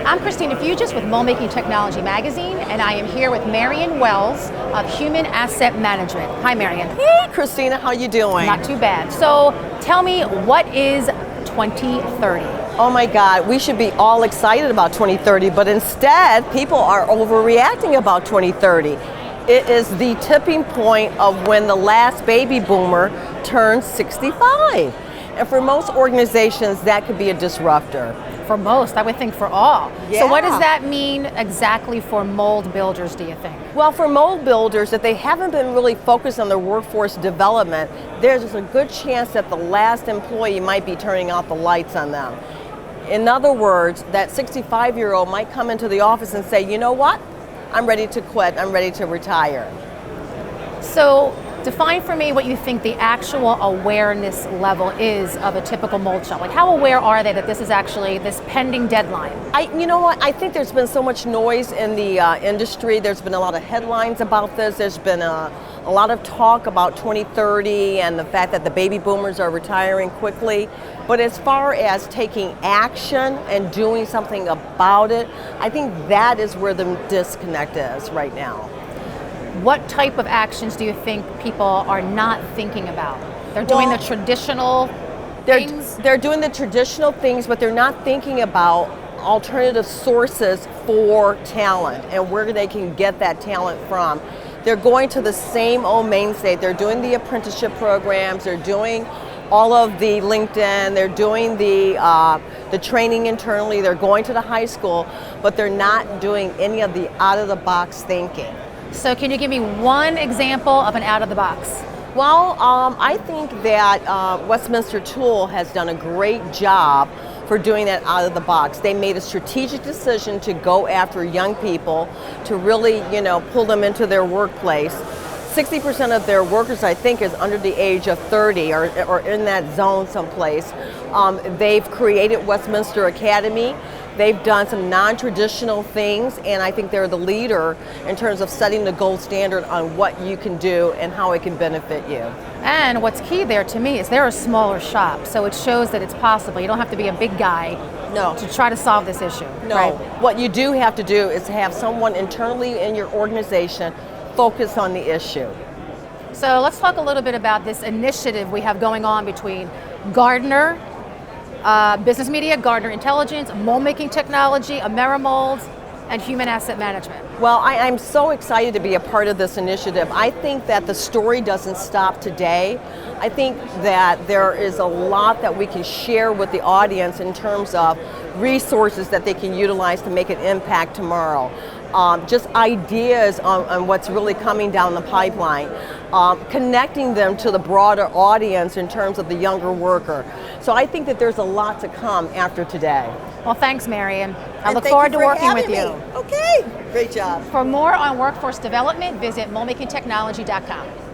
I'm Christina Fuges with MoldMaking Technology Magazine, and I am here with Marion Wells of Human Asset Management. Hi, Marion. Hey, Christina, how you doing? Not too bad. So tell me, what is 2030? Oh my God, we should be all excited about 2030, but instead, people are overreacting about 2030. It is the tipping point of when the last baby boomer turns 65. And for most organizations, that could be a disruptor. For most, I would think for all. Yeah. So what does that mean exactly for mold builders, do you think? Well, for mold builders, if they haven't been really focused on their workforce development, there's a good chance that the last employee might be turning out the lights on them. In other words, that 65-year-old might come into the office and say, you know what? I'm ready to quit, I'm ready to retire. So define for me what you think the actual awareness level is of a typical mold shop. Like, how aware are they that this is actually this pending deadline? You know what? I think there's been so much noise in the industry. There's been a lot of headlines about this. There's been a lot of talk about 2030 and the fact that the baby boomers are retiring quickly. But as far as taking action and doing something about it, I think that is where the disconnect is right now. What type of actions do you think people are not thinking about? They're doing the traditional things? They're doing the traditional things, but they're not thinking about alternative sources for talent and where they can get that talent from. They're going to the same old mainstay. They're doing the apprenticeship programs, they're doing all of the LinkedIn, they're doing the training internally, they're going to the high school, but they're not doing any of the out-of-the-box thinking. So can you give me one example of an out-of-the-box? Well, I think that Westminster Tool has done a great job for doing that out of the box. They made a strategic decision to go after young people, to really, pull them into their workplace. 60% of their workers, I think, is under the age of 30 or in that zone someplace. They've created Westminster Academy. They've done some non-traditional things, and I think they're the leader in terms of setting the gold standard on what you can do and how it can benefit you. And what's key there to me is they're a smaller shop, so it shows that it's possible. You don't have to be a big guy to try to solve this issue. No, right? What you do have to do is have someone internally in your organization focus on the issue. So let's talk a little bit about this initiative we have going on between Gardner, Business Media, Gardner Intelligence, MoldMaking Technology, AmeriMold, and Human Asset Management. Well, I'm so excited to be a part of this initiative. I think that the story doesn't stop today. I think that there is a lot that we can share with the audience in terms of resources that they can utilize to make an impact tomorrow. Just ideas on what's really coming down the pipeline, connecting them to the broader audience in terms of the younger worker. So I think that there's a lot to come after today. Well, thanks, Marion. I look forward to working with you. Okay, great job. For more on workforce development, visit moldmakingtechnology.com.